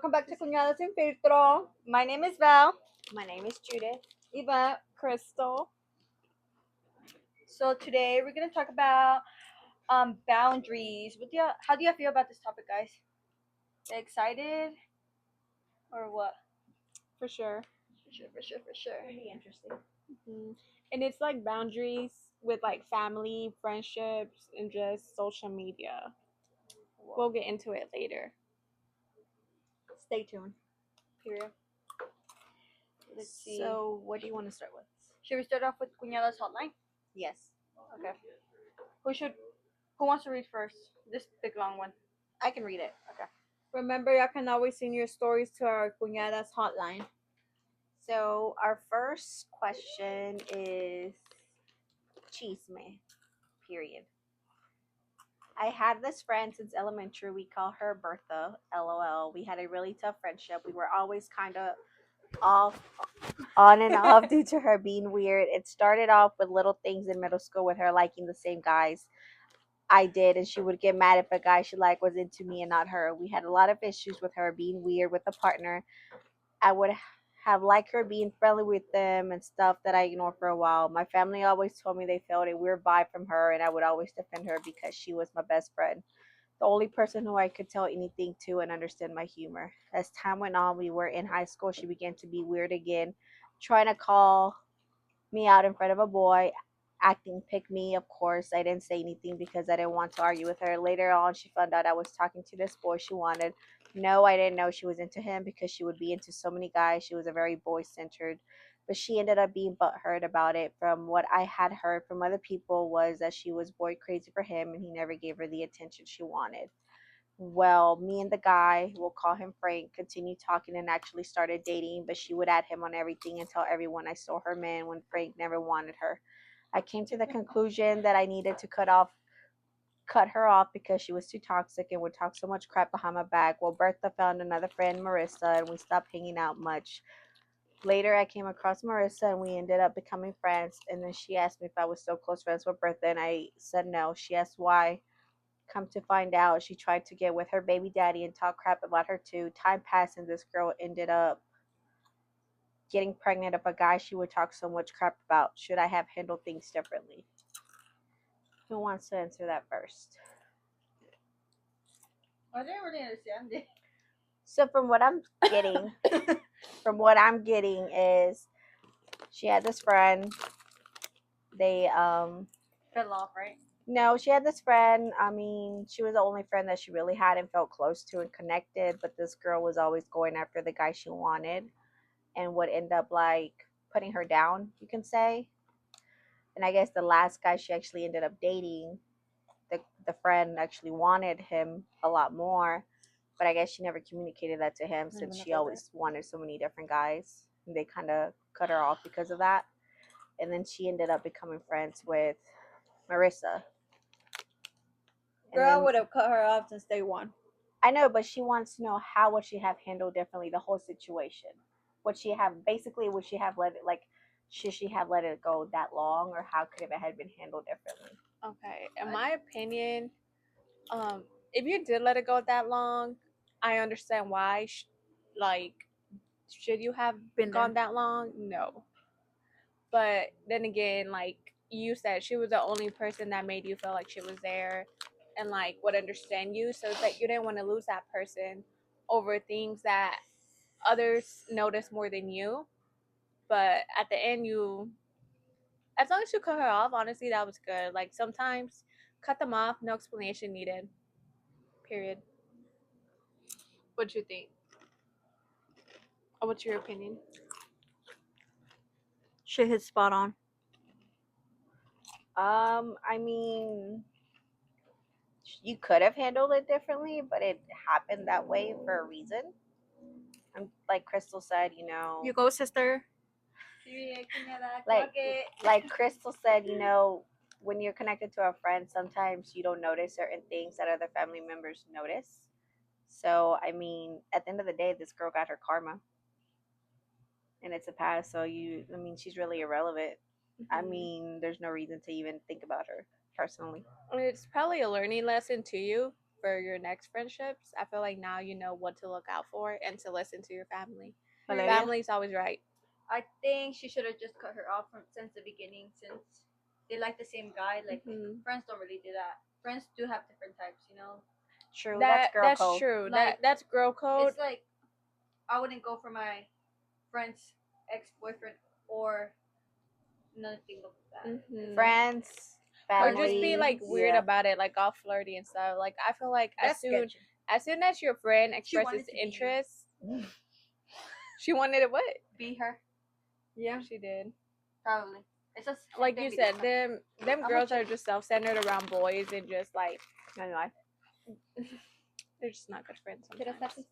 Welcome back to Cuñadas sin Filtro. My name is Val. My name is Judith. Eva. Crystal. So today we're gonna talk about boundaries. How do you feel about this topic, guys? Excited or what? For sure. For sure. Pretty interesting. And it's like boundaries with like family, friendships, and just social media. We'll get into it later. Stay tuned. Period. Let's see. So, what do you want to start with? Should we start off with Cuñadas hotline? Yes. Okay. Who wants to read first? This big long one. I can read it. Okay. Remember, y'all can always send your stories to our Cuñadas hotline. So, our first question is chisme, period. I had this friend since elementary. We call her Bertha, LOL. We had a really tough friendship. We were always kind of off, on and off due to her being weird. It started off with little things in middle school with her liking the same guys I did, and she would get mad if a guy she liked was into me and not her. We had a lot of issues with her being weird with a partner. I would have liked her being friendly with them and stuff that I ignored for a while. My family always told me they felt a weird vibe from her, and I would always defend her because she was my best friend, the only person who I could tell anything to and understand my humor. As time went on, we were in high school. She began to be weird again, trying to call me out in front of a boy, acting pick me. Of course, I didn't say anything because I didn't want to argue with her. Later on, she found out I was talking to this boy she wanted. No, I didn't know she was into him because she would be into so many guys. She was a very boy centered. But she ended up being butthurt about it. From what I had heard from other people was that she was boy crazy for him and he never gave her the attention she wanted. Well, me and the guy, we'll call him Frank, continued talking and actually started dating, but she would add him on everything and tell everyone I stole her man when Frank never wanted her. I came to the conclusion that I needed to cut her off because she was too toxic and would talk so much crap behind my back. Well, Bertha found another friend, Marissa, and we stopped hanging out much. Later, I came across Marissa and we ended up becoming friends. And then she asked me if I was still close friends with Bertha, and I said no. She asked why. Come to find out, she tried to get with her baby daddy and talk crap about her too. Time passed, and this girl ended up getting pregnant of a guy she would talk so much crap about. Should I have handled things differently? Who wants to answer that first? I didn't really understand it. So from what I'm getting is she had this friend. They Fell off, right? No, she had this friend. I mean, she was the only friend that she really had and felt close to and connected, but this girl was always going after the guy she wanted and would end up like putting her down, you can say. And I guess the last guy she actually ended up dating, the friend actually wanted him a lot more, but I guess she never communicated that to him since she always wanted so many different guys. And they kind of cut her off because of that. And then she ended up becoming friends with Marissa. Girl would have cut her off since day one. I know, but she wants to know how would she have handled differently the whole situation. Would she have let it like should she have let it go that long, or how could it have been handled differently? Okay, in my opinion, if you did let it go that long, I understand why. Like, should you have been gone that long? No. But then again, like you said, she was the only person that made you feel like she was there and like would understand you. So it's like you didn't want to lose that person over things that others notice more than you. But at the end, as long as you cut her off, honestly, that was good. Like sometimes cut them off, no explanation needed. Period. What do you think? Or what's your opinion? She hit spot on. I mean, you could have handled it differently, but it happened that way for a reason. Like Crystal said, You go, sister. like Crystal said, when you're connected to a friend, sometimes you don't notice certain things that other family members notice. So, I mean, at the end of the day, this girl got her karma, and it's a past. So she's really irrelevant. I mean, there's no reason to even think about her personally. It's probably a learning lesson to you for your next friendships. I feel like now you know what to look out for and to listen to your family. Valeria? Family's always right. I think she should have just cut her off since the beginning, since they like the same guy. Like Mhm. friends don't really do that. Friends do have different types, you know. True, that's girl That's code. true. Like, That's girl code. It's like I wouldn't go for my friend's ex-boyfriend or nothing of that. Mhm. Friends, Or family. just be like weird yeah. about it, like all flirty and stuff. Like I feel like That's sketchy. as soon as your friend She wanted expresses to be you. interest, she wanted it. What? Be her, Yeah, she did. probably. It's just Like you said, them I'm girls a are just self-centered around boys and just like I know. they're just not good friends Get us sometimes.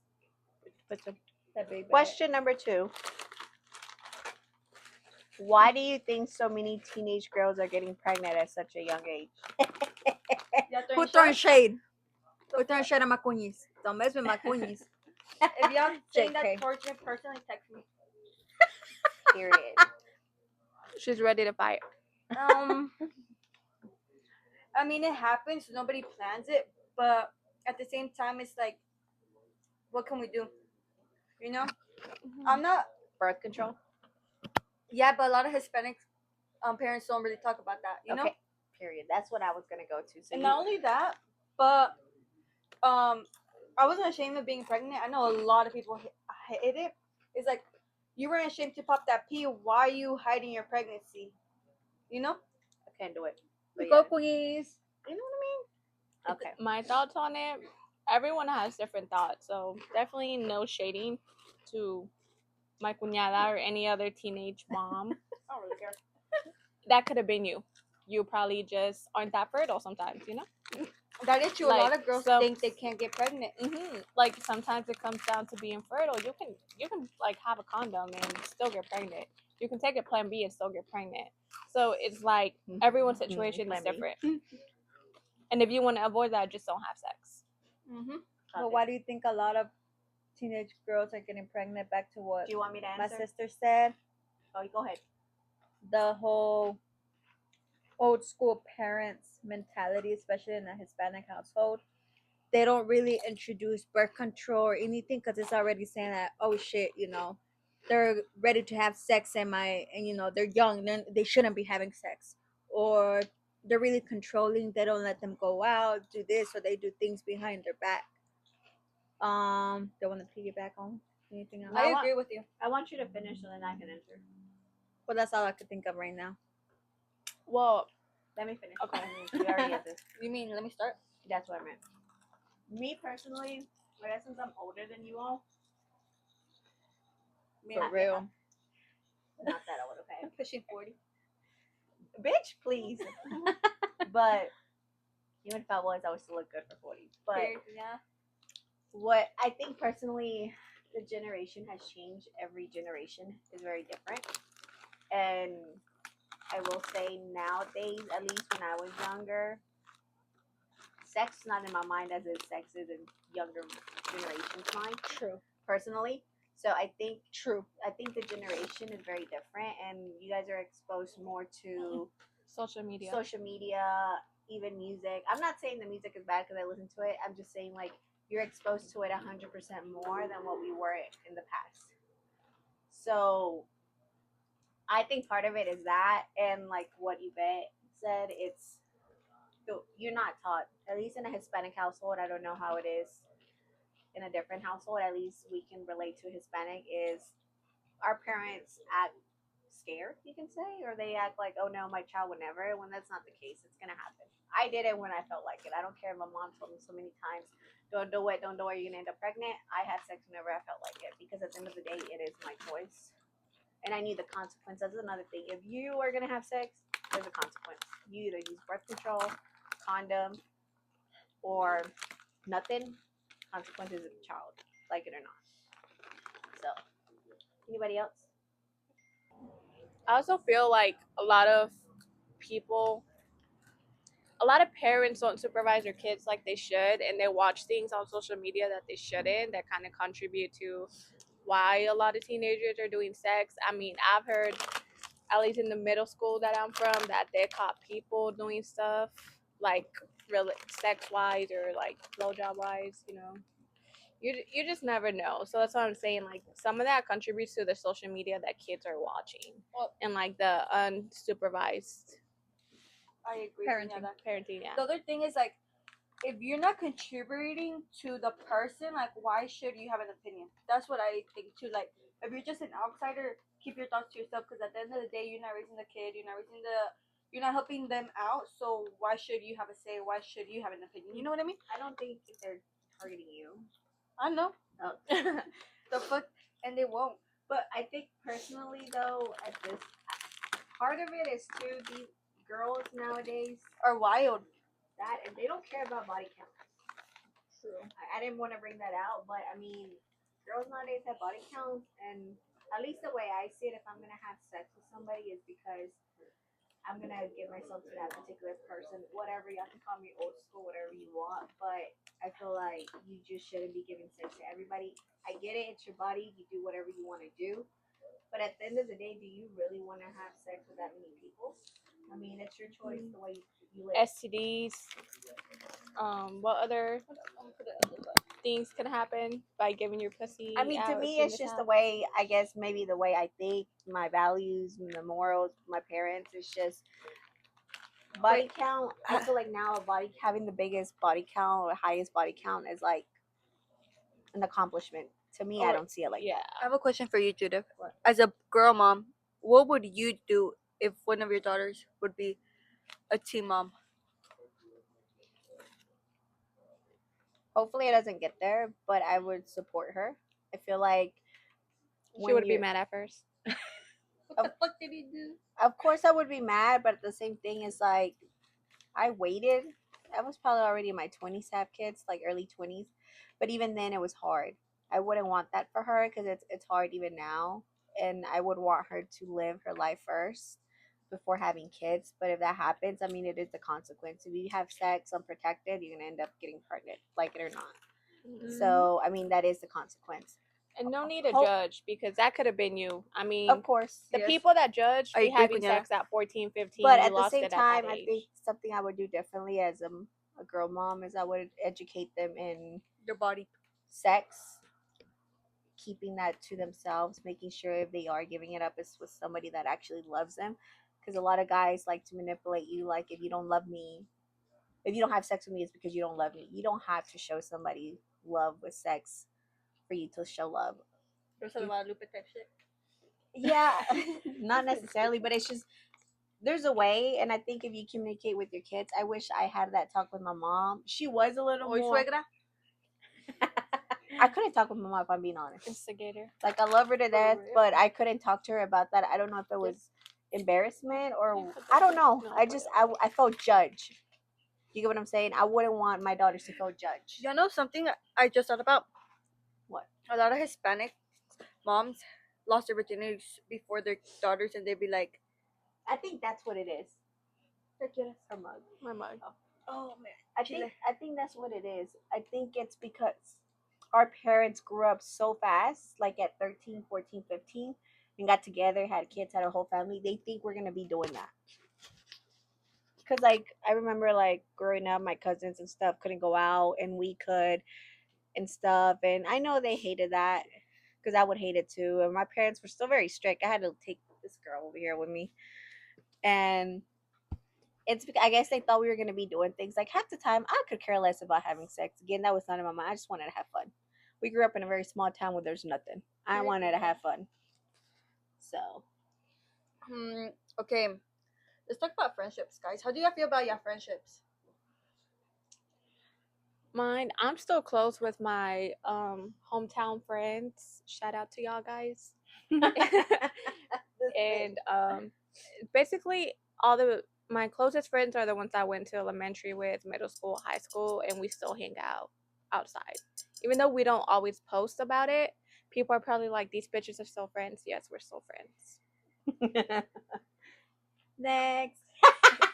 But the that big bag. question number 2. Why do you think so many teenage girls are getting pregnant at such a young age? Who throwing shade? shade? Who throwing shade at my cuñis? Don't mess with my cuñis. If y'all saying that JK. towards me personally, text me. Period. She's ready to fight. I mean, it happens. Nobody plans it, but at the same time, it's like, what can we do? You know, I'm not. Birth control. Yeah, but a lot of Hispanic parents don't really talk about that. You know, Period. That's what I was gonna go to. So and not only that, but I wasn't ashamed of being pregnant. I know a lot of people hate it. It's like you weren't ashamed to pop that pee. Why are you hiding your pregnancy? You know, I can't do it. But Go yeah. cuñis. you know what I mean? Okay. My thoughts on it. Everyone has different thoughts, so definitely no shading to my cuñada or any other teenage mom. I don't really care. That could have been you. You probably just aren't that fertile sometimes, you know? That is true. Like, a lot of girls some- think they can't get pregnant. Like sometimes it comes down to being fertile. You can like have a condom and still get pregnant. You can take a plan B and still get pregnant. So it's like everyone's situation is Plan B. different. And if you want to avoid that, just don't have sex. But why do you think a lot of teenage girls are getting pregnant? Back to what Do you want me to my answer? sister said. Oh, go ahead. The whole old school parents mentality, especially in a Hispanic household. They don't really introduce birth control or anything because it's already saying that, oh shit, you know, they're ready to have sex and you know, they're young, then they shouldn't be having sex. Or they're really controlling, they don't let them go out, do this, or they do things behind their back. They want to piggyback on anything else? I agree with you. I want you to finish so then I can answer. Well, that's all I could think of right now. Well, Let me finish. Okay. You already answered. You mean let me start? That's what I meant. Me personally, I guess since I'm older than you all. For real. Not that old, okay? I'm pushing 40. Bitch, please. But even if I was, I would still look good for 40. But Yeah. what I think personally, the generation has changed. Every generation is very different. And I will say nowadays, at least when I was younger, sex is not in my mind as if sex is in younger generation's mind. True. Personally. So I think True. I think the generation is very different, and you guys are exposed more to social media. even music. I'm not saying the music is bad because I listen to it. I'm just saying like you're exposed to it 100% more than what we were in the past. So I think part of it is that, and like what you said, it's you're not taught. At least in a Hispanic household, I don't know how it is in a different household. At least we can relate to Hispanic is our parents act scared, you can say, or they act like, oh no, my child would never, when that's not the case. It's gonna happen. I did it when I felt like it. I don't care if my mom told me so many times, don't do it, you're gonna end up pregnant. I had sex whenever I felt like it, because at the end of the day, it is my choice. And I knew the consequence. That's another thing. If you are gonna have sex, there's a consequence. You either use birth control, condom, or nothing. Consequences of the child, like it or not. So, anybody else? I also feel like a lot of parents don't supervise their kids like they should, and they watch things on social media that they shouldn't, that kind of contribute to why a lot of teenagers are doing sex. I mean, I've heard, at least in the middle school that I'm from, that they caught people doing stuff like sex wise or like blowjob wise, you know. You just never know. So that's what I'm saying. Like some of that contributes to the social media that kids are watching, Well, and like the unsupervised I agree. Parenting. parenting. Yeah. The other thing is like, if you're not contributing to the person, like, why should you have an opinion? That's what I think too. Like, if you're just an outsider, keep your thoughts to yourself. Because at the end of the day, you're not raising the kid. You're not helping them out. So why should you have a say? Why should you have an opinion? You know what I mean? I don't think they're targeting you. I know. Oh. The fuck, and they won't. But I think personally, though, at this part of it is too, these girls nowadays, Are wild. that and they don't care about body count. True. I didn't want to bring that out, but I mean, girls nowadays have body counts, and at least the way I see it, if I'm gonna have sex with somebody, is because I'm gonna give myself to that particular person. Whatever, you have to call me old school, whatever you want, but I feel like you just shouldn't be giving sex to everybody. I get it; it's your body. You do whatever you want to do. But at the end of the day, do you really want to have sex with that many people? I mean, it's your choice the way you live. STDs. What other things can happen by giving your pussy? I mean, to out, me, giving it's this just out? the way, I guess, maybe the way I think, my values, the morals, my parents. It's just body count. I feel like now having the biggest body count or highest body count is like an accomplishment. To me, I don't see it like Yeah. I have a question for you, Judith. What? As a girl mom, what would you do if one of your daughters would be a teen mom? hopefully it doesn't get there, but I would support her. I feel like She would be mad at first. What the fuck did he do? of course I would be mad, but the same thing is like I waited. I was probably already in my 20s to have kids, like early 20s. But even then, it was hard. I wouldn't want that for her because it's hard even now. And I would want her to live her life first before having kids. But if that happens, I mean, it is the consequence. If you have sex unprotected, you're going to end up getting pregnant, like it or not. So, I mean, that is the consequence. And no need to Hope- judge because that could have been you. I mean, Of course. the Yes. people that judge I be agree, having Cuñada. sex at 14, 15. But you at the lost same it at time, that I age. think something I would do differently as a girl mom is I would educate them in Your body. sex, keeping that to themselves, making sure if they are giving it up is with somebody that actually loves them. Because a lot of guys like to manipulate you. Like, if you don't love me, if you don't have sex with me, it's because you don't love me. You don't have to show somebody love with sex for you to show love. Rosa de Guadalupe type shit. Yeah, not necessarily, but it's just there's a way. And I think if you communicate with your kids, I wish I had that talk with my mom. She was a little Oy, more. suegra. I couldn't talk with my mom if I'm being honest. Instigator. Like, I love her to death, real? but I couldn't talk to her about that. I don't know if it was embarrassment or I don't know. I felt judged. You get what I'm saying? I wouldn't want my daughters to feel judged. You know something I just thought about? What? A lot of Hispanic moms lost their virginity before their daughters, and they'd be like, I think that's what it is. Her mug. My mug. "Oh man, I think that's what it is. I think it's because our parents grew up so fast, like at 13, 14, 15, and got together, had kids, had a whole family. They think we're going to be doing that. Because, like, I remember, like, growing up, my cousins and stuff couldn't go out, and we could and stuff. And I know they hated that because I would hate it too. And my parents were still very strict. I had to take this girl over here with me. And I guess they thought we were going to be doing things. Like, half the time, I could care less about having sex. Again, that was not in my mind. I just wanted to have fun. We grew up in a very small town where there's nothing. I wanted to have fun. So. Okay, let's talk about friendships, guys. How do you feel about your friendships? Mine, I'm still close with my hometown friends. Shout out to y'all guys. And basically my closest friends are the ones I went to elementary with, middle school, high school, and we still hang out outside. Even though we don't always post about it, people are probably like, these bitches are still friends. Yes, we're still friends. Next.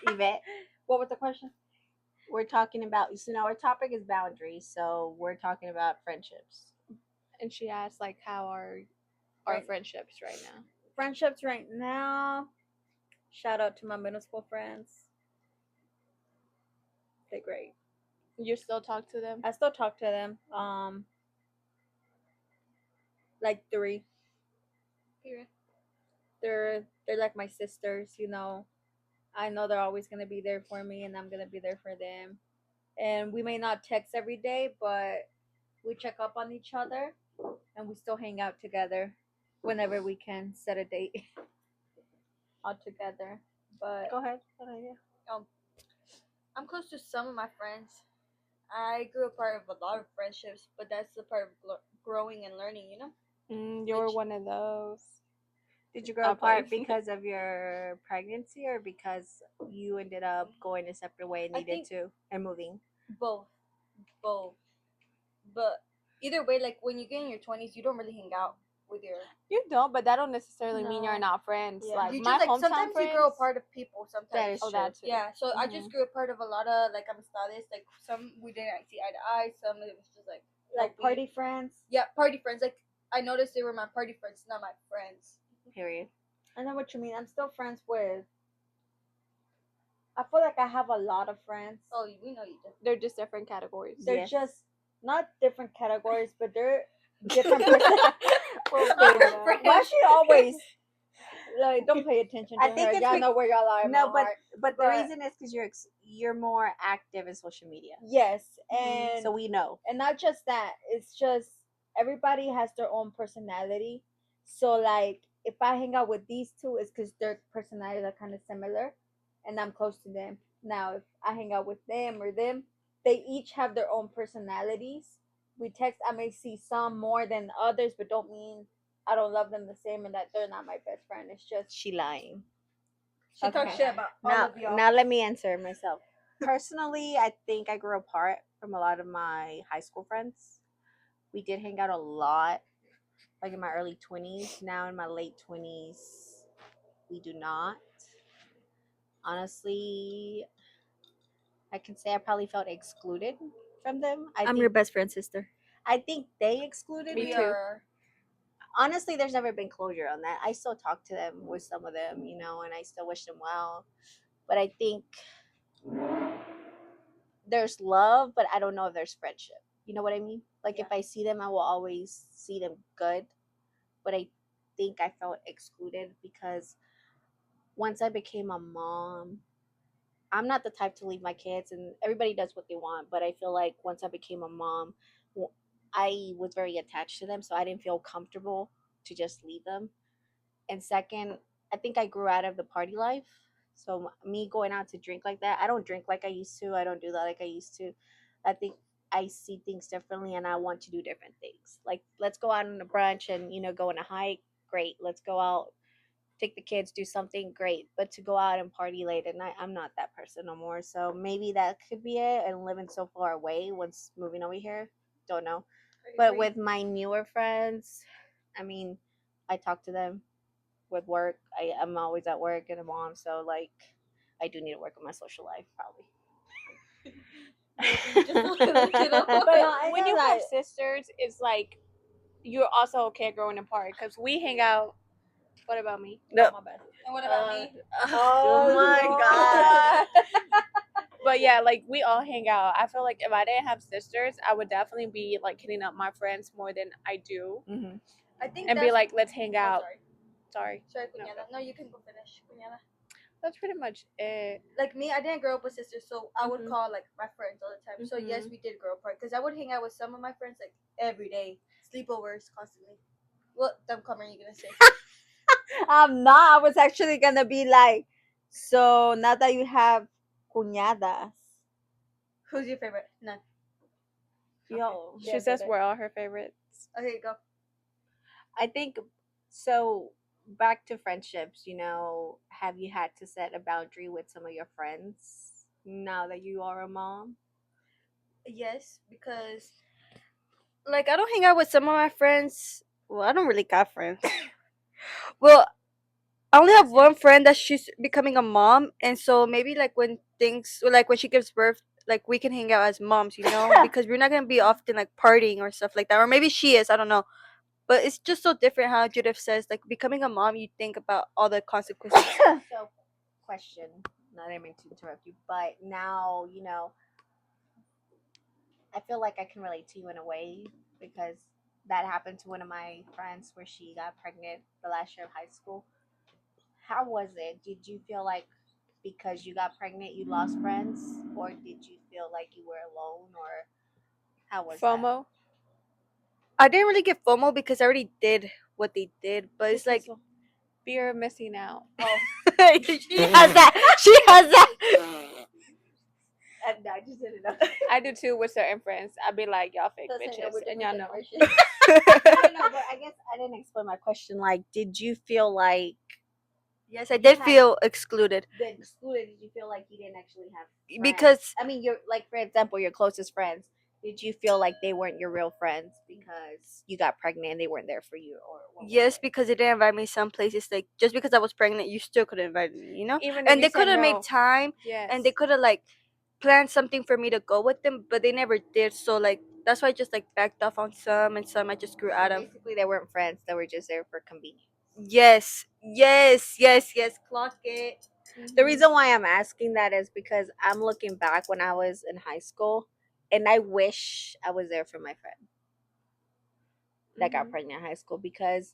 Yvette. What was the question? We're talking about, so now our topic is boundaries. So we're talking about friendships. And she asked, like, how are our friendships right now? Friendships right now. Shout out to my middle school friends. they're great. You still talk to them? I still talk to them. Like 3. Period. They're like my sisters, you know. I know they're always gonna be there for me, and I'm gonna be there for them. And we may not text every day, but we check up on each other, and we still hang out together whenever we can set a date all together. But Go ahead. Yeah. I'm close to some of my friends. I grew a part of a lot of friendships, but that's the part of growing and learning, you know? You were Which- one of those. Did you grow I'll play. apart because of your pregnancy or because you ended up going a separate way and I needed think- to and moving? Both. But either way, like when you get in your 20s, you don't really hang out with your. You don't, but that don't necessarily mean you're No. not friends. Yeah. Like You my just like hometown sometimes friends. you grow a part of people. Sometimes. That is Oh, true. that too. Yeah, so I Mhm. just grew a part of a lot of like amistades. Like some we didn't see eye to eye. Some it was just like party friends. Yeah, party friends. Like I noticed they were my party friends, not my friends. Period. I know what you mean. I'm still friends with. I feel like I have a lot of friends. Oh, we know you did. They're just different categories. They're Yes. just not different categories, but they're different. Why she always like don't pay attention to I think her? it's Y'all bec- know where y'all are. in No, my but heart. but the But- reason is because you're more active in social media, Yes, and so we know. and not just that. It's just everybody has their own personality. So like if I hang out with these two, it's because their personalities are kind of similar, and I'm close to them. Now if I hang out with them or them, they each have their own personalities. We text. I may see some more than others, but don't mean I don't love them the same and that they're not my best friend. It's just She lying. She talks Okay. shit about all Now, of y'all. now let me answer myself. Personally, I think I grew apart from a lot of my high school friends. We did hang out a lot, like in my early 20s. Now in my late 20s, we do not. Honestly, I can say I probably felt excluded from them. best friend, sister. I think they excluded Me me. too. are Honestly, there's never been closure on that. I still talk to them with some of them, you know, and I still wish them well. But I think there's love, but I don't know if there's friendship. You know what I mean? Like if I see them, I will always see them good. But I think I felt excluded because once I became a mom, I'm not the type to leave my kids, and everybody does what they want. But I feel like once I became a mom, I was very attached to them, so I didn't feel comfortable to just leave them. And second, I think I grew out of the party life. So me going out to drink like that, I don't drink like I used to. I don't do that like I used to. I think I see things differently and I want to do different things. Like let's go out on a brunch and go on a hike. Great. Let's go out, take the kids, do something great. But to go out and party late at night, I'm not that person no more. So maybe that could be it. And living so far away once moving over here, don't know. But with my newer friends, I mean, I talk to them with work. I'm always at work and a mom, so like I do need to work on my social life probably. just a little kid. I When know you that- have sisters, it's like you're also okay growing apart because we hang out. What about me? No. my bad. And what about me? Oh my god. But yeah, like we all hang out. I feel like if I didn't have sisters, I would definitely be like hitting up my friends more than I do, Mm-hmm. I think and be like, let's hang out. sorry, Sorry. Cuñada. No, you can go finish, Cuñada. That's pretty much it. Like me, I didn't grow up with sisters, so I would Mhm. call like my friends all the time. So yes, Mhm. we did grow apart because I would hang out with some of my friends like every day, sleepovers constantly. What dumb comment are you gonna say? I'm not. I was actually gonna be like, so now that you have cuñadas, Who's your favorite? None. yo, She says we're all her favorites. Okay, go. I think so. Back to friendships, have you had to set a boundary with some of your friends now that you are a mom? Yes, because like I don't hang out with some of my friends. Well, I don't really got friends. Well, I only have one friend that she's becoming a mom, and so maybe like when she gives birth, like we can hang out as moms, because we're not gonna be often like partying or stuff like that. Or maybe she is, I don't know. But it's just so different how Judith says, like becoming a mom, you think about all the consequences. So, question. Not I meant to interrupt you, but now I feel like I can relate to you in a way because that happened to one of my friends where she got pregnant the last year of high school. How was it? Did you feel like because you got pregnant you lost friends, or did you feel like you were alone, or how was that? FOMO. I didn't really get FOMO because I already did what they did, but it's like fear of missing out. Oh, she has that. She has that. I just didn't know. I do too with certain friends. I'd be like, y'all fake Doesn't know bitches, we're and different y'all know. generations. I don't know, but I guess I didn't explain my question. Like, did you feel like Yes, I did had- feel excluded the excluded? Did you feel like you didn't actually have friends? because I mean, you're like, for example, your closest friends. Did you feel like they weren't your real friends because you got pregnant and they weren't there for you, or what was yes, it? because they didn't invite me some places. Like just because I was pregnant, you still couldn't invite me, you know. Even if And you they said could have no. made time, Yes. and they could have like planned something for me to go with them, but they never did. So like that's why I just like backed off on some, and some I just grew So out of. basically, they weren't friends. They were just there for convenience. Yes, yes, yes, yes. Clock it. The reason why I'm asking that is because I'm looking back when I was in high school, and I wish I was there for my friend that got pregnant in high school, because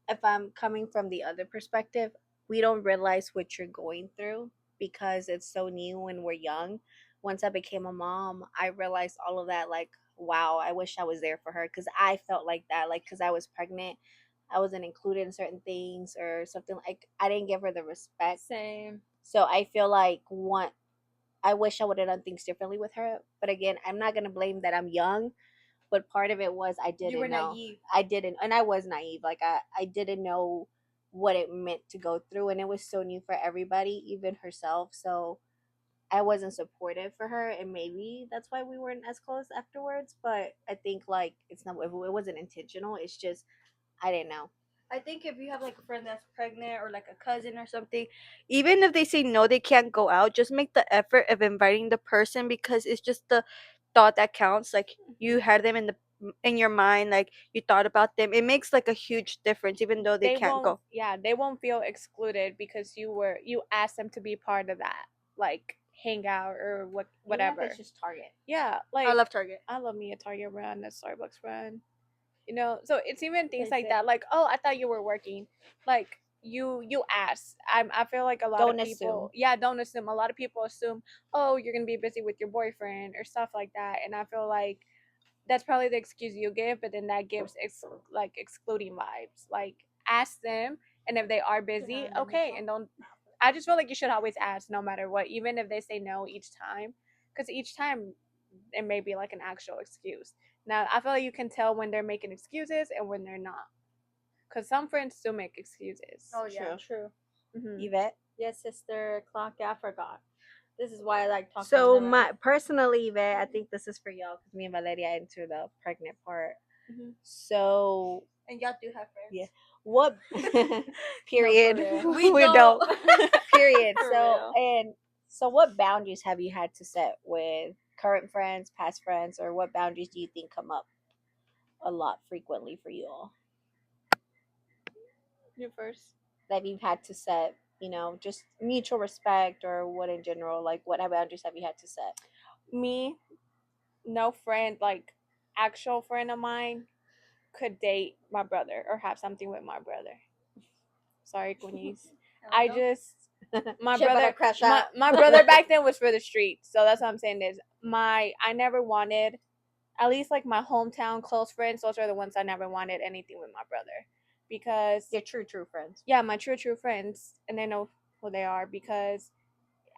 if I'm coming from the other perspective, we don't realize what you're going through because it's so new when we're young. Once I became a mom, I realized all of that. Like, wow, I wish I was there for her because I felt like that. Like, because I was pregnant, I wasn't included in certain things or something. Like, I didn't give her the respect. Same. So I feel like I wish I would have done things differently with her. But again, I'm not gonna blame that I'm young, but part of it was I didn't were know. naive. I didn't, and I was naive. Like I didn't know what it meant to go through, and it was so new for everybody, even herself. So I wasn't supportive for her, and maybe that's why we weren't as close afterwards. But I think like it wasn't intentional. It's just I didn't know. I think if you have like a friend that's pregnant or like a cousin or something, even if they say no, they can't go out, just make the effort of inviting the person because it's just the thought that counts. Like you had them in your mind, like you thought about them. It makes like a huge difference, even though they can't won't, go. yeah, they won't feel excluded because you asked them to be part of that, like hangout or whatever. Even if it's just Target. Yeah, like I love Target. I love me a Target run, a Starbucks run. You know, so it's even things They like say- that. Like, oh, I thought you were working. Like you asked. I feel like a lot Don't of people, assume. yeah, don't assume. A lot of people assume, oh, you're gonna be busy with your boyfriend or stuff like that. And I feel like that's probably the excuse you give, but then that gives like excluding vibes. Like ask them, and if they are busy, okay, and don't. I just feel like you should always ask, no matter what, even if they say no each time, because each time it may be like an actual excuse. Now I feel like you can tell when they're making excuses and when they're not, because some friends still make excuses. Oh yeah. True. Mhm. Yvette. Yes, sister. Clock. I forgot. This is why I like talking. So to my personally, Yvette, I think this is for y'all because me and Valeria enter the pregnant part. Mhm. So And y'all do have friends. yeah, what period? real. We don't. Period. For So real. and so, what boundaries have you had to set with current friends, past friends, or what boundaries do you think come up a lot frequently for you all You first. that you've had to set? You know, just mutual respect, or what in general? Like, what boundaries have you had to set? Me, no friend, like actual friend of mine, could date my brother or have something with my brother. Sorry, Queenies. I just my Shit better brother crash my, out. my brother back then was for the streets, so that's what I'm saying is I never wanted, at least like my hometown close friends, those are the ones I never wanted anything with my brother, because Your true friends. yeah, my true friends, and they know who they are, because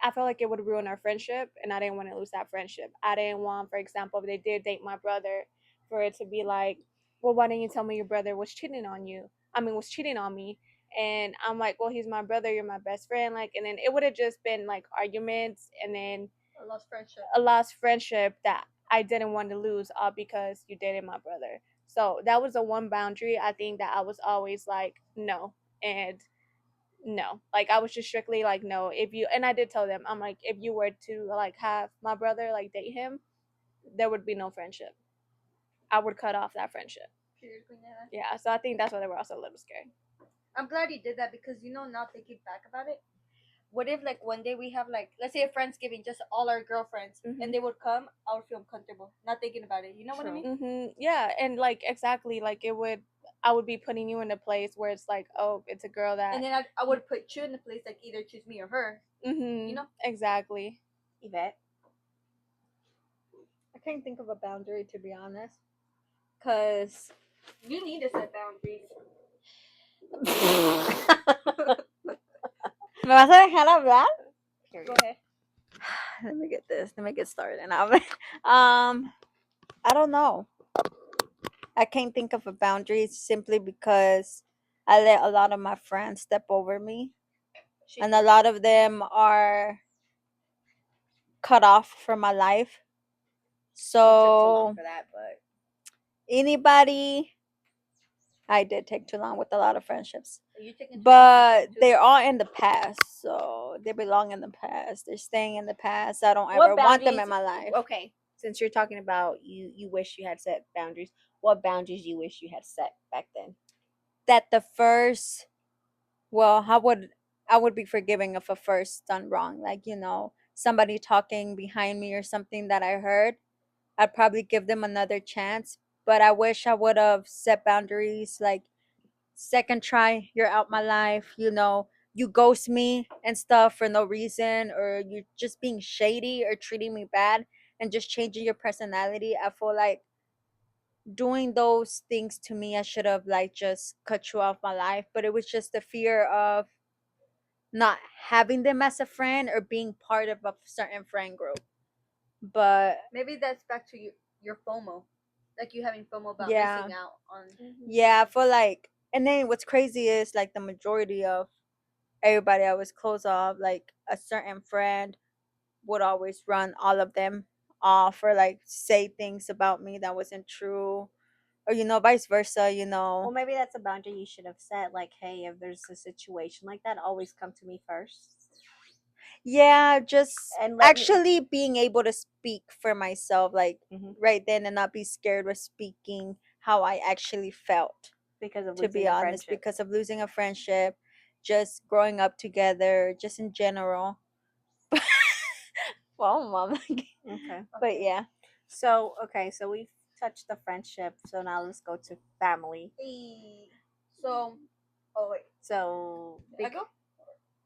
I felt like it would ruin our friendship, and I didn't want to lose that friendship. I didn't want, for example, if they did date my brother, for it to be like, well, why didn't you tell me your brother was cheating on you? I mean, was cheating on me. And I'm like, well, he's my brother, you're my best friend. Like, and then it would have just been like arguments, and then I lost friendship. a lost friendship that I didn't want to lose, all because you dated my brother. So that was the one boundary I think that I was always like, no. And no, like I was just strictly like, no, if you, and I did tell them, I'm like, if you were to like have my brother like date him, there would be no friendship. I would cut off that friendship. Yeah, so I think that's why they were also a little scared. I'm glad you did that because now thinking back about it, what if like one day we have like, let's say a friendsgiving, just all our girlfriends, Mhm. and they would come, I would feel uncomfortable, not thinking about it. You know what I True. mean? Yeah, and like exactly, like I would be putting you in a place where it's like, oh, it's a girl that. And then I would put you in the place like either choose me or her. You know? Exactly. Yvette. I can't think of a boundary, to be honest, because You need to set boundaries. ¿me vas a dejar hablar? Go ahead. Let me get this. Let me get started. I don't know. I can't think of a boundary simply because I let a lot of my friends step over me, and a lot of them are cut off from my life. You took too long So for that, but anybody, I did take too long with a lot of friendships, You taking too long for but yourself, too. they're all in the past. So they belong in the past. They're staying in the past. I don't what ever want them boundaries? in my life. Okay, since you're talking about you wish you had set boundaries. What boundaries you wish you had set back then? That the first, well, I would be forgiving if a first done wrong, like, somebody talking behind me or something that I heard. I'd probably give them another chance, but I wish I would have set boundaries, like, second try, you're out my life, you ghost me and stuff for no reason, or you're just being shady or treating me bad and just changing your personality. I feel like doing those things to me, I should have like just cut you off my life, but it was just the fear of not having them as a friend or being part of a certain friend group. But Maybe that's back to your FOMO, like you having FOMO about yeah, missing out on. yeah, I feel like, and then what's crazy is like the majority of everybody I was close of, like a certain friend would always run all of them off or like say things about me that wasn't true, or vice versa. Well, maybe that's a boundary you should have set. Like, hey, if there's a situation like that, always come to me first, Yeah, just and let me. actually being able to speak for myself, like Mhm. right then, and not be scared of speaking how I actually felt, Because of to losing be a honest, friendship. because of losing a friendship, just growing up together, just in general. Well, mom. Okay. But yeah. So we've touched the friendship. So now let's go to family. Hey. So, oh wait, So I go.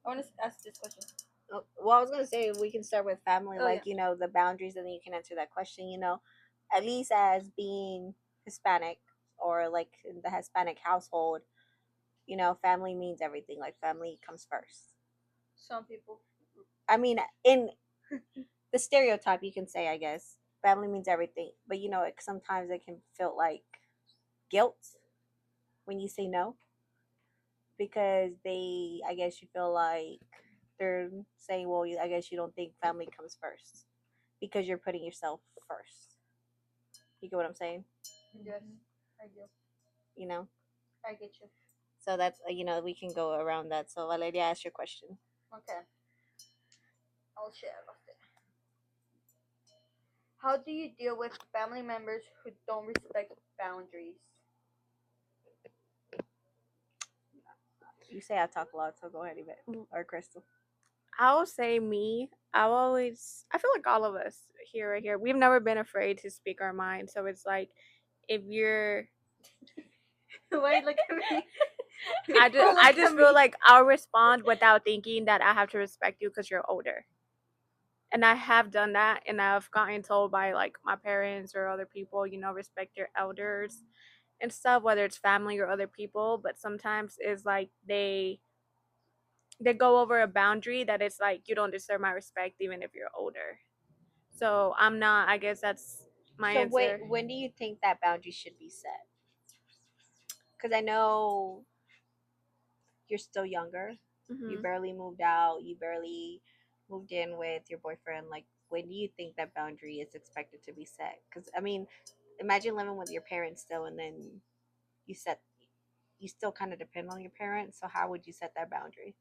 I want to ask this question. well, I was gonna say we can start with family, Oh, like yeah. the boundaries, and then you can answer that question. At least as being Hispanic or like in the Hispanic household, family means everything. Like family comes first. Some people. I mean, in the stereotype, you can say, I guess, family means everything, but sometimes it can feel like guilt when you say no because I guess you feel like they're saying, well, I guess you don't think family comes first because you're putting yourself first. You get what I'm saying? Yes, I do. You know? I get you. So that's, we can go around that. So, Valeria, ask your question. Okay. Oh shit, I lost it. How do you deal with family members who don't respect boundaries? You say I talk a lot, so go ahead, Yvette. Or Crystal. I will say me. I feel like all of us here, right here, we've never been afraid to speak our mind. So it's like, if you're, Why you look at me? I just feel like I'll respond without thinking that I have to respect you because you're older. And I have done that, and I've gotten told by like my parents or other people, respect your elders and stuff, whether it's family or other people. But sometimes it's like they go over a boundary that it's like you don't deserve my respect even if you're older. So I'm not. I guess that's my So, wait, answer. when do you think that boundary should be set? Because I know you're still younger. You Hmm. barely moved out. You barely moved in with your boyfriend. Like, when do you think that boundary is expected to be set? Because I mean, imagine living with your parents still, and then you set, you still kind of depend on your parents. So how would you set that boundary?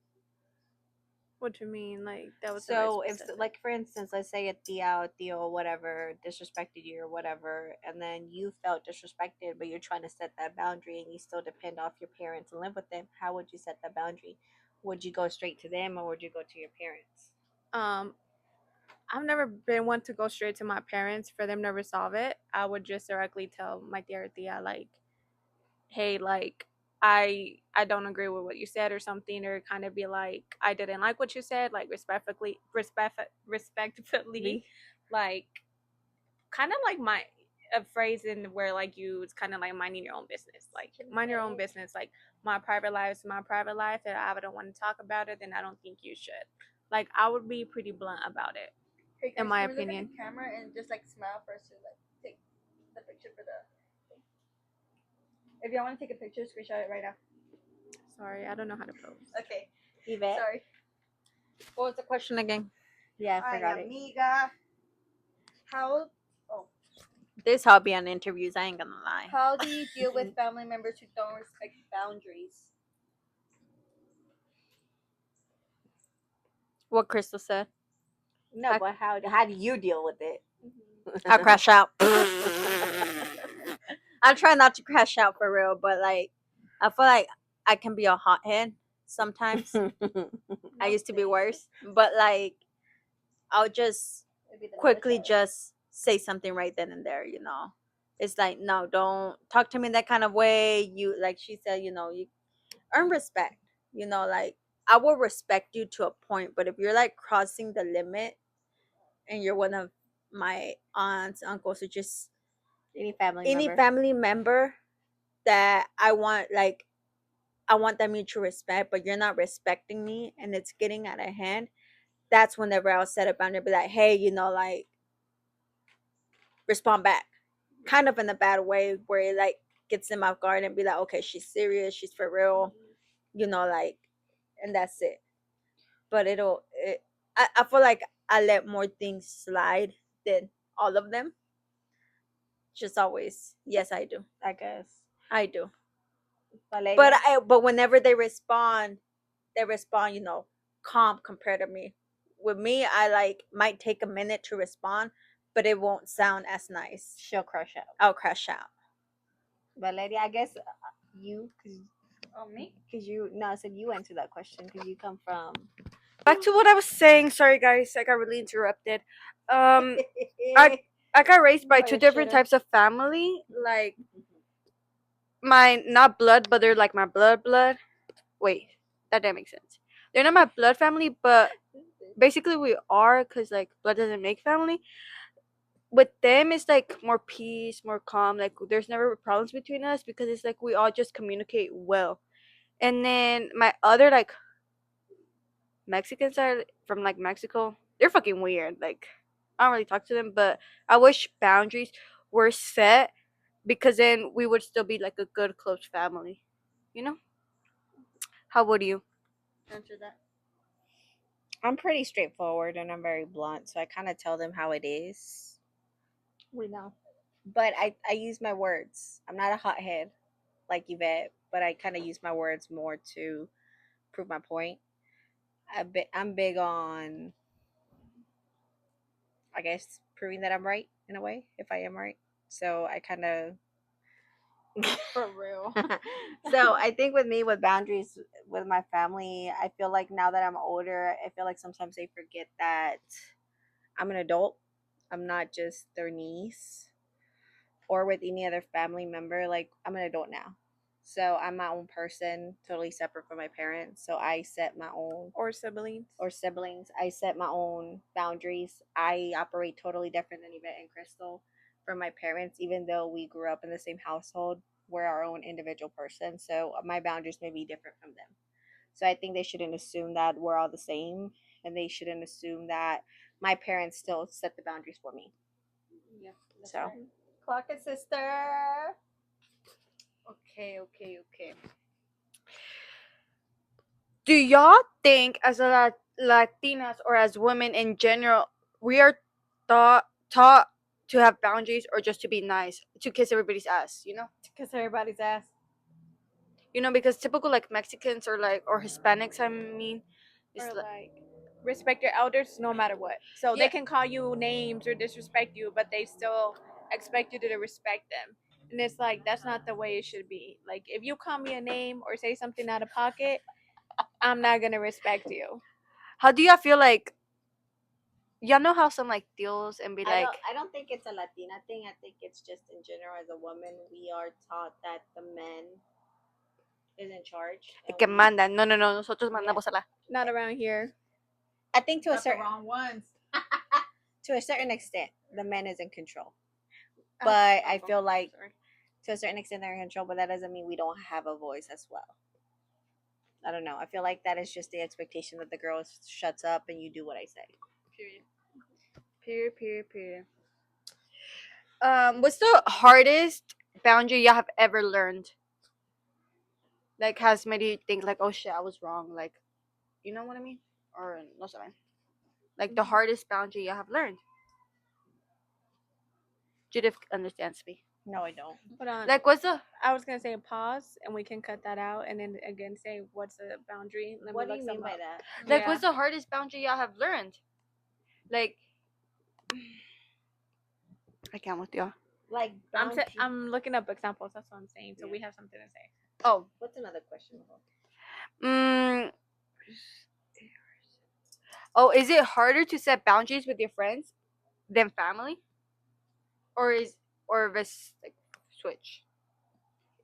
What do you mean? Like that was a bit So if, specific. like, for instance, let's say a Theo, whatever, disrespected you or whatever, and then you felt disrespected, but you're trying to set that boundary and you still depend off your parents and live with them, how would you set that boundary? Would you go straight to them or would you go to your parents? Um, I've never been one to go straight to my parents for them to resolve it. I would just directly tell my dear tia, like, hey, like, I don't agree with what you said or something, or kind of be like, I didn't like what you said, like, respectfully, like, kind of like my a phrase in where like you it's kind of like minding your own business, like mind your own business, like my private life is my private life, and I don't want to talk about it, then I don't think you should. Like, I would be pretty blunt about it, Hey in guys, my can we look at opinion. the camera and just like smile for us to like take the picture for the thing? If y'all want to take a picture, screenshot it right now. Sorry, I don't know how to pose. Okay. Yvette? Sorry. What was the question again? Yeah, I Ay, forgot it. amiga. How This hobby on interviews, I ain't gonna lie. how do you deal with family members who don't respect boundaries? What Crystal said. No, but how do you deal with it? I crash out. I try not to crash out for real, but like I feel like I can be a hothead sometimes. I used to be worse, but like I'll just quickly just say something right then and there. It's like, no, don't talk to me that kind of way. You, like she said, you earn respect. Like I will respect you to a point, but if you're like crossing the limit and you're one of my aunts, uncles, or just Any family any member? family member that I want that mutual respect, but you're not respecting me and it's getting out of hand, that's whenever I'll set a boundary and be like, hey, like respond back. Kind of in a bad way where it like gets them off guard and be like, okay, she's serious, she's for real, like, and that's it. But I feel like I let more things slide than all of them. Just always, yes, I do. I guess. I do. Valeria? But whenever they respond, calm compared to me. With me, I like might take a minute to respond, but it won't sound as nice. She'll crush out. I'll crash out. Valeria, I guess you, Oh, me? because you, no, I said you answer that question because you come from. Back to what I was saying. Sorry, guys, I got really interrupted. I got raised by two different types of family. Like my not blood, but they're like my blood. Wait, that didn't make sense. They're not my blood family, but basically we are, cause like blood doesn't make family. With them, it's like more peace, more calm. Like there's never problems between us because it's like we all just communicate well. And then my other like Mexican side from like Mexico, they're fucking weird. Like I don't really talk to them, but I wish boundaries were set because then we would still be like a good close family. You know? How would you answer that? I'm pretty straightforward and I'm very blunt, so I kind of tell them how it is. We know. But I use my words. I'm not a hothead like Yvette, but I kind of use my words more to prove my point. I'm big on, I guess, proving that I'm right in a way, if I am right. So I kind of. For real. So I think with me, with boundaries with my family, I feel like now that I'm older, I feel like sometimes they forget that I'm an adult. I'm not just their niece or with any other family member. Like, I'm an adult now. So I'm my own person, totally separate from my parents. So I set my own, Or siblings. I set my own boundaries. I operate totally different than Yvette and Crystal from my parents, even though we grew up in the same household. We're our own individual person. So my boundaries may be different from them. So I think they shouldn't assume that we're all the same, and they shouldn't assume that my parents still set the boundaries for me. Yeah. So Right. Clock it, sister. Okay. Do y'all think, as a Latinas or as women in general, we are taught to have boundaries or just to be nice, to kiss everybody's ass? Kiss everybody's ass. Because typical like Mexicans or Hispanics, I mean, it's Or like, like respect your elders no matter what. So Yeah. they can call you names or disrespect you, but they still expect you to respect them. And it's like, that's not the way it should be. Like, if you call me a name or say something out of pocket, I'm not gonna respect you. How do y'all feel like? Y'all know how some like deals and be like, I don't think it's a Latina thing. I think it's just in general as a woman, we are taught that the man is in charge. "El que manda." No, nosotros mandamos a la. Not around here. I think to a Got the certain wrong ones. to a certain extent, the man is in control. But I feel like Sorry. to a certain extent they're in control, but that doesn't mean we don't have a voice as well. I don't know. I feel like that is just the expectation that the girl shuts up and you do what I say. Period. What's the hardest boundary y'all have ever learned? Like, has made you think like, oh shit, I was wrong. Like, you know what I mean? Or no, saben. Like the hardest boundary you have learned. Judith understands me. No, I don't. Hold on. Like, what's the I was gonna say pause, and we can cut that out, and then again say what's the boundary. Let What do me you look mean some by up. that? like Yeah. what's the hardest boundary y'all have learned? Like, I can't with y'all. Like I'm looking up examples. That's what I'm saying. So we have something to say. Oh, What's another question? mm, oh, is it harder to set boundaries with your friends than family, or this like switch?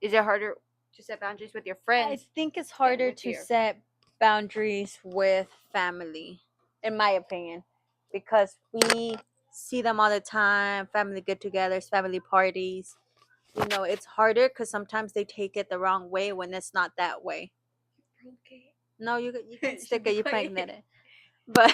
Is it harder to set boundaries with your I friends? think it's harder with to your- set boundaries with family, in my opinion, because we see them all the time, family get-togethers, family parties. You know, it's harder because sometimes they take it the wrong way when it's not that way. No, you can stick it. You pregnant it, but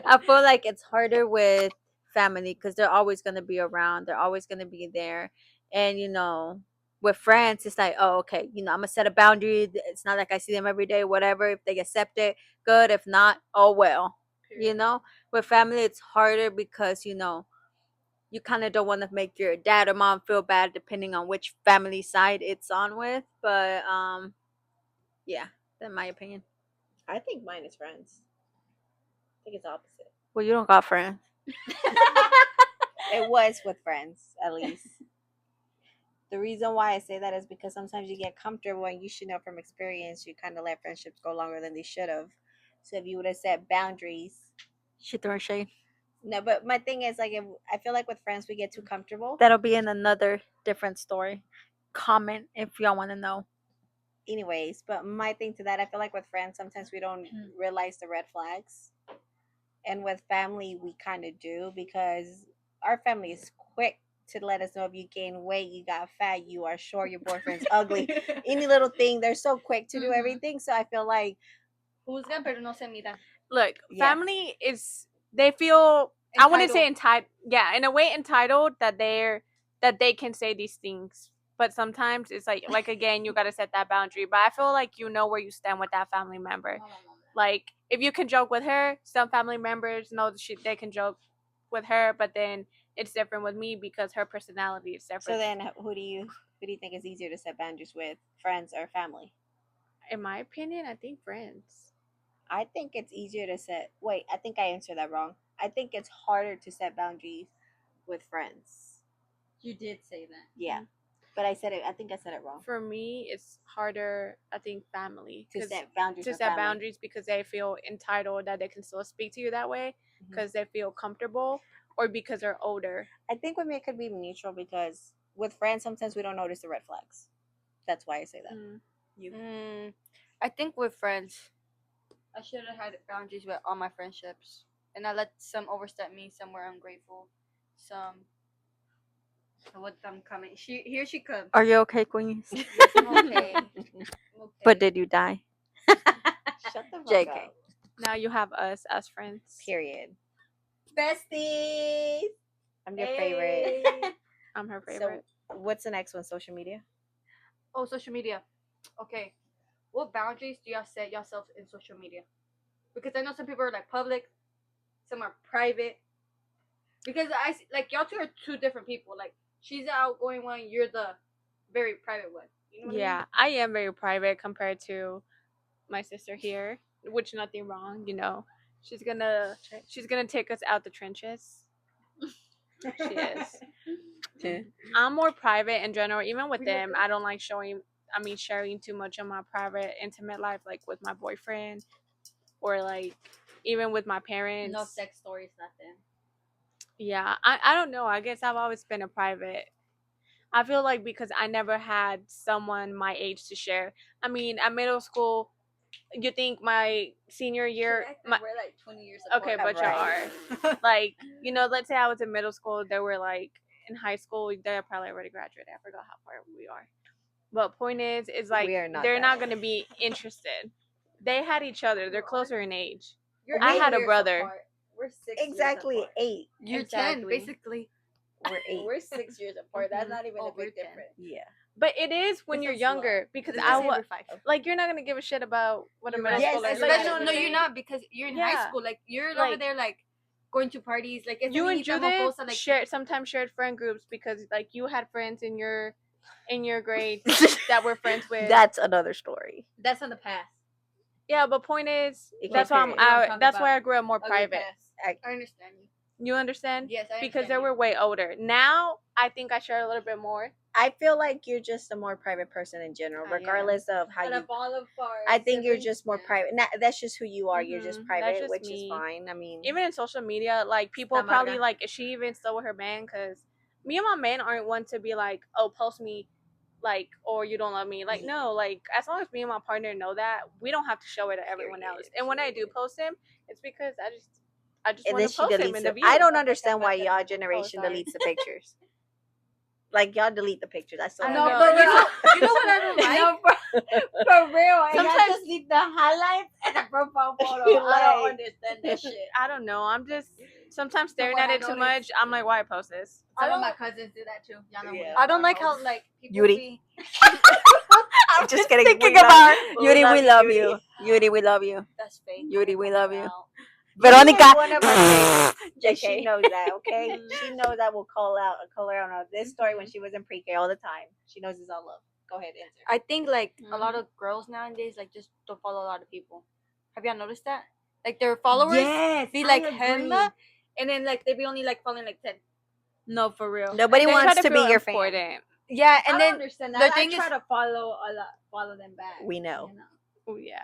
I feel like it's harder with family because they're always gonna be around. They're always gonna be there, and you know, with friends, it's like, oh, okay, you know, I'm gonna set a boundary. It's not like I see them every day. Whatever. If they accept it, good. If not, oh well. You know, with family, it's harder because you know, you kind of don't want to make your dad or mom feel bad, depending on which family side it's on with. But yeah, in my opinion. I think mine is friends. I think it's opposite. Well, you don't got friends. It was with friends, at least. The reason why I say that is because sometimes you get comfortable and you should know from experience you kind of let friendships go longer than they should have. So if you would have set boundaries. She throwing shade. No, but my thing is like if, I feel like with friends we get too comfortable. That'll be in another different story. Comment if y'all want to know. Anyways, but my thing to that, I feel like with friends sometimes we don't realize the red flags. And with family we kind of do because our family is quick to let us know if you gain weight, you got fat, you are short, your boyfriend's ugly. Any little thing, they're so quick to do everything. So I feel like Juzgan, pero no se miran. Look, Yeah. family is they feel I wouldn't say entitled. Yeah, in a way entitled that they can say these things. But sometimes it's like again, you gotta set that boundary. But I feel like you know where you stand with that family member. Like if you can joke with her, some family members know that they can joke with her, but then it's different with me because her personality is different. so then who do you think is easier to set boundaries with, friends or family? In my opinion, I think friends. I think it's easier to set. Wait, I think I answered that wrong. I think it's harder to set boundaries with friends. You did say that. Yeah, but I said it. I think I said it wrong. For me, it's harder. I think family To 'cause- set boundaries. to with set family. boundaries because they feel entitled that they can still speak to you that way because they feel comfortable or because they're older. I think with me it could be neutral because with friends sometimes we don't notice the red flags. That's why I say that. I think with friends, I should have had boundaries with all my friendships, and I let some overstep me. Some were ungrateful. Some. What them coming? Here she comes. Are you okay, Queens? Yes, I'm okay. I'm okay. But did you die? Shut the fuck JK. up. Now you have us as friends. Period. Besties. I'm your favorite. I'm her favorite. So what's the next one? Social media? Oh, social media. Okay. What boundaries do y'all set yourselves in social media? Because I know some people are like public, some are private. Because I like y'all two are two different people. Like she's the outgoing one, you're the very private one. You know what Yeah, I am very private compared to my sister here, which nothing wrong, you know. She's gonna take us out the trenches. She is. I'm more private in general. Even with them, I don't like showing sharing too much of my private, intimate life, like with my boyfriend, or like even with my parents. No sex stories, nothing. Yeah, I don't know. I guess I've always been a private. I feel like because I never had someone my age to share. I mean, at middle school, you think my senior year, my, We're like 20 years apart. okay, but Right. you are like, let's say I was in middle school, they were like in high school, they're probably already graduated. I forgot how far we are. But point is like We are not they're that not old. gonna be interested. They had each other. They're closer in age. You're I 8 had a years brother. apart. We're 6 Exactly years apart. 8. You're 10, Exactly. basically. We're 8. We're 6 years apart. That's Mhm. not even Oh, a we're big 10. difference. Yeah. But it is when It's you're a younger because Let's I just say was we're 5. like you're not gonna give a shit about what a You're middle right. schooler is. Yes, You're Like, right. especially No, you're not because you're in high Yeah. school. Like you're over Like- there, like going to parties. Like it's you only and Judith like sometimes shared friend groups because like you had friends in your grade that were friends with. That's another story. That's in the past. Yeah, but point is Okay, that's why period. We don't talk that's why about I grew up more Ugly private. past. I understand you. You understand? Yes, I Because they understand were way older. Now I think I share a little bit more. I feel like you're just a more private person in general, I am. regardless of how Out you. of all of our I think you're siblings, just more yeah. private. That's just who you are. You're just Mhm, that's private, just which me. is fine. I mean, Even in social media, like people Está probably amarga. like, is she even still with her man? Because me and my man aren't one to be like, oh, post me, like, or you don't love me. Like, no, like as long as me and my partner know that, we don't have to show it to everyone else. And when I do post him, it's because I just and want then to she post him deletes in the it. view. I don't understand why y'all Oh, generation sorry. deletes the pictures. Like y'all delete the pictures. I still I don't know, get but it. You know what I don't like? No, for real. And I Sometimes- just leave the highlights and the profile photo. I Like- don't understand that shit. I don't know. I'm just sometimes staring what at I it too noticed- much. I'm like, why post this? Some I of my don't- cousins do that too. Y'all know Yeah. I don't like how like people Yuri. be. I'm just kidding. thinking We love- about Yuri, we love Yuri. you. Yuri, we love you. That's fake. Yuri, we love you. Out. Veronica, is one of our yeah, she JK. knows that. Okay, she knows I will call her out on this story when she was in pre-K all the time. She knows it's all love. Go ahead, answer. I think like a lot of girls nowadays like just don't follow a lot of people. Have y'all noticed that? Like their followers Yes, be I like agree. hella, and then like they be only like following like 10. No, for real. Nobody They try wants to be feel your fan. important. Yeah, I and don't then understand the that. thing I try is- to follow them back. We know. You know? Oh yeah.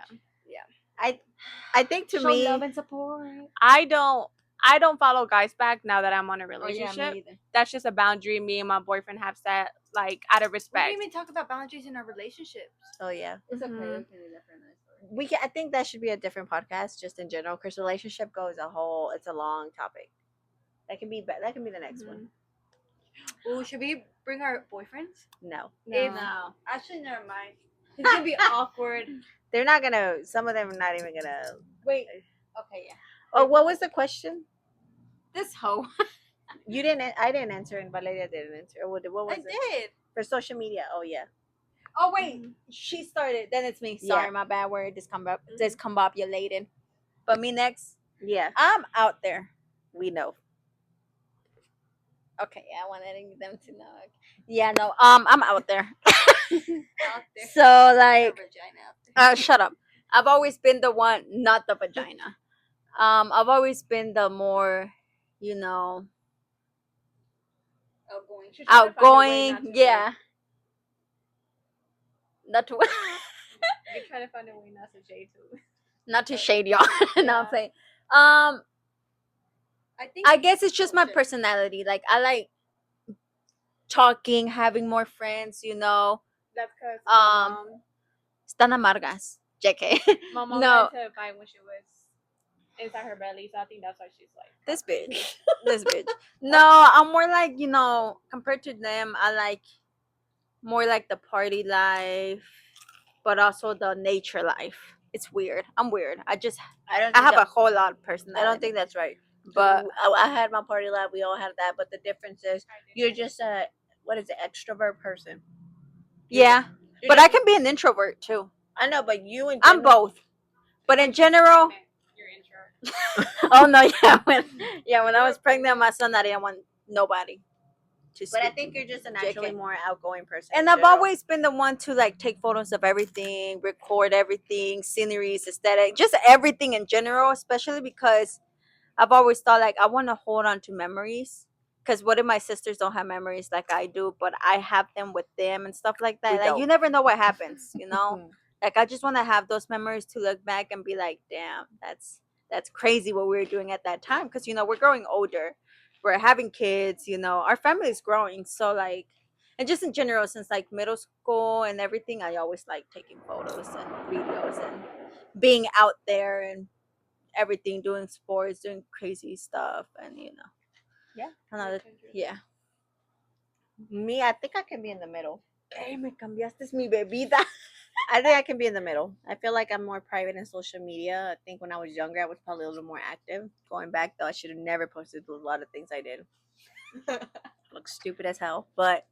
I think to Show me, love and support. I don't follow guys back now that I'm on a Oh yeah, relationship. me either. That's just a boundary me and my boyfriend have set, like out of we respect. didn't even talk about boundaries in our relationships. oh yeah, It's okay. Mhm. We can leave that for another story. we can. I think that should be a different podcast, just in general, because relationship goes a whole. It's a long topic. That can be. That can be the next one. Ooh, should we bring our boyfriends? No, If- No. Actually, never mind. It's gonna be awkward. they're not gonna. Some of them are not even gonna. Wait. Okay, yeah. Oh, what was the question? This hoe. You didn't. I didn't answer, and Valeria didn't answer. Or what was I it did. for social media? Oh yeah. Oh wait, she started. Then it's me. Sorry, Yeah. my bad word. Discombobulated. But me next. Yeah, I'm out there. we know. Okay, yeah, I wanted them to know. Yeah, no. I'm out there. Out there. So Your like, vagina out there. shut up. I've always been the one, not the vagina. I've always been the more, you know, Outgoing. She's trying to find a way outgoing. not to Yeah. Not to You're trying to find a way not to shade too. not to shade y'all. No, I'm Yeah. saying. I think. I guess it's just my Oh, shit. personality. Like I like talking, having more friends. You know, That's because están amargas. JK. my mom No. had to fight when she was inside her belly, so I think that's why she's like This bitch. This bitch. No, I'm more like, you know, compared to them, I like more like the party life, but also the nature life. It's weird. I'm weird. I don't. I have a whole lot of personality. I don't think that's right. but I had my party life. We all had that, but the difference is you're just a what is it, extrovert person. yeah. You're But just- I can be an introvert too. I know, but you and I'm both. But in general, You're intro. oh no, yeah, when I was pregnant, my son, I didn't want nobody to But I speak. think you're just a JK. naturally more outgoing person. And in I've general. always been the one to like take photos of everything, record everything, sceneries, aesthetic, just everything in general, especially because I've always thought like I want to hold on to memories. Because what if my sisters don't have memories like I do, but I have them with them and stuff like that? We Like you don't. never know what happens, you know. Like I just want to have those memories to look back and be like, damn, that's crazy what we were doing at that time. Because we're growing older, we're having kids, our family's growing. So like, and just in general, since like middle school and everything, I always like taking photos and videos and being out there and everything, doing sports, doing crazy stuff, and Yeah. another, yeah. Me, I think I can be in the middle. Hey, me cambiaste mi bebida. I think I can be in the middle. I feel like I'm more private in social media. I think when I was younger, I was probably a little more active. Going back, though, I should have never posted a lot of things I did. Look stupid as hell. But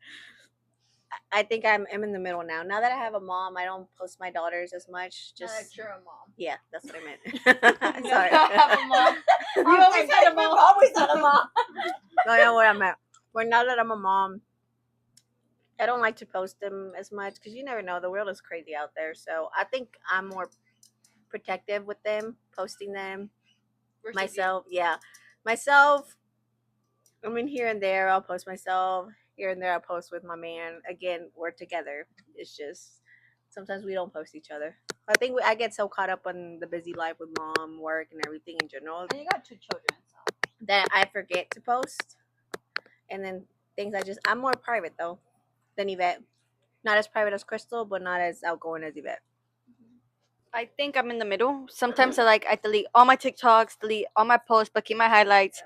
I think I'm in the middle now. Now that I have a mom, I don't post my daughters as much. Just you're a mom. yeah, that's what I meant. Sorry. Sorry. I have a mom. You always had a mom. Always had a mom. No, you know what I meant. Well, now that I'm a mom, I don't like to post them as much because you never know. The world is crazy out there. So I think I'm more protective with them, posting them. Versus Myself, yeah. Myself, I mean, here and there, I'll post myself. Here and there, I'll post with my man. Again, we're together. It's just sometimes we don't post each other. I think I get so caught up on the busy life with mom, work, and everything in general And you got 2 children, so. that I forget to post. And then I'm more private though than Yvette. Not as private as Crystal, but not as outgoing as Yvette. I think I'm in the middle. Sometimes I delete all my TikToks, delete all my posts, but keep my highlights.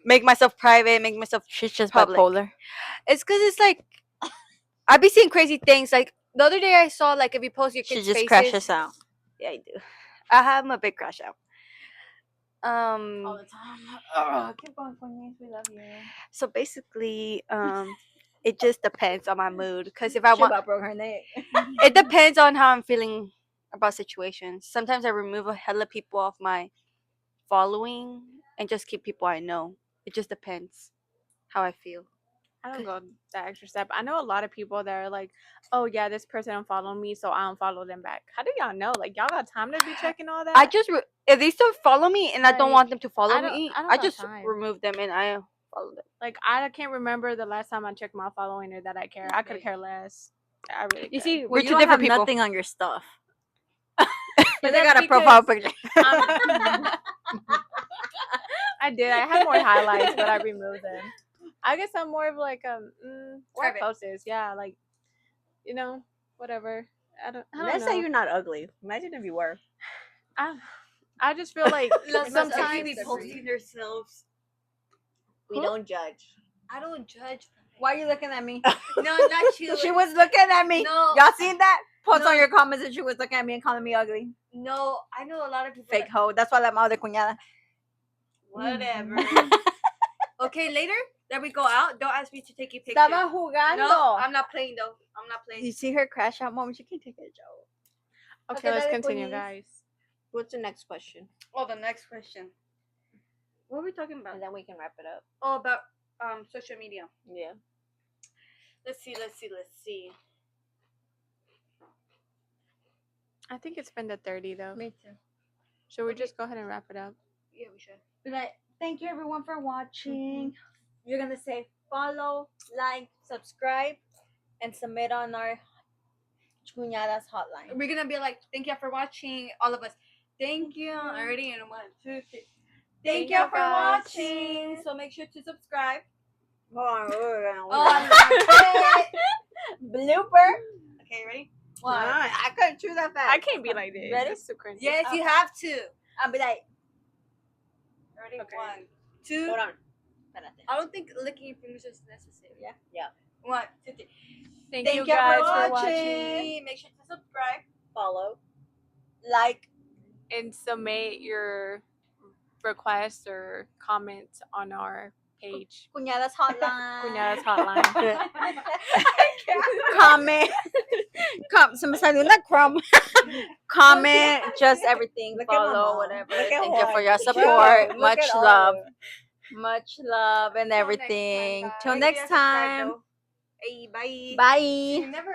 Make myself private, make myself She's just public. bipolar. It's because it's like I be seeing crazy things. Like the other day, I saw like if you post your She kids' just faces, crashes out. Yeah, I do. I have a big crash out. All the time. Oh, keep going, Queenie. We love you. So basically, it just depends on my mood. Because if She I want, about broke her neck. it depends on how I'm feeling about situations. Sometimes I remove a hella people off my following and just keep people I know. It just depends how I feel. I don't go that extra step. I know a lot of people that are like, oh yeah, this person unfollowed me, so I unfollow them back. How do y'all know? Like y'all got time to be checking all that? I just if they still follow me and I don't Like, want them to follow I don't- me, I don't I got just time. remove them and I follow them. Like I can't remember the last time I checked my following or that I care. I could care less. I really. You could. see, Well, we're you two don't different have people. nothing on your stuff. But They that's got a profile because picture. I did. I had more highlights, but I removed them. I guess I'm more of like work Private. posters. Yeah, like whatever. I don't Let's say know. you're not ugly. Imagine if you were. I just feel like Sometimes sometimes posting themselves. we don't judge. I don't judge. Why are you looking at me? No, not you. She was looking at me. No. Y'all seen that? Post No. on your comments that she was looking at me and calling me ugly. No, I know a lot of people. Fake hoe. That's why I let my other cuñada. Whatever. Okay, later that we go out, don't ask me to take a picture. Estaba jugando. No, I'm not playing though. I'm not playing. You see her crash out moment? She can take a joke. Okay, let's dale, continue, Queenies. guys. What's the next question? Oh, the next question. What are we talking about? And then we can wrap it up. Oh, about social media. Yeah. Let's see. I think it's been the 30 though. Me too. Should we just go ahead and wrap it up? Yeah, we should. Be like, thank you everyone for watching. You're gonna say follow, like, subscribe, and submit on our Cuñadas hotline. We're gonna be like, thank you for watching, all of us. Thank you. Already in 1, 2, 3. Thank you you, for guys. watching. So make sure to subscribe. Oh, blooper. Okay, ready? I couldn't choose that fast. I can't be like this. Ready? That's too cringy. Yes, you have to. I'll be like, Ready? Okay. 1, 2. hold on. Espérate. I don't think licking your fingers is necessary. Yeah. 1, 2, 3. Thank Thank you you guys for for watching. watching. Make sure to subscribe. Follow, like, And submit your requests or comments on our page. Cuñadas hotline. Cuñadas hotline. Comment. Se me salió una crumb. Comment, just everything. Look at my Follow, mom. whatever. Look at Thank you Juan. for your Look support. at Much all love. of it. Much love and Till next time, everything. guys. Till next time. Hey, bye. Bye. See you never.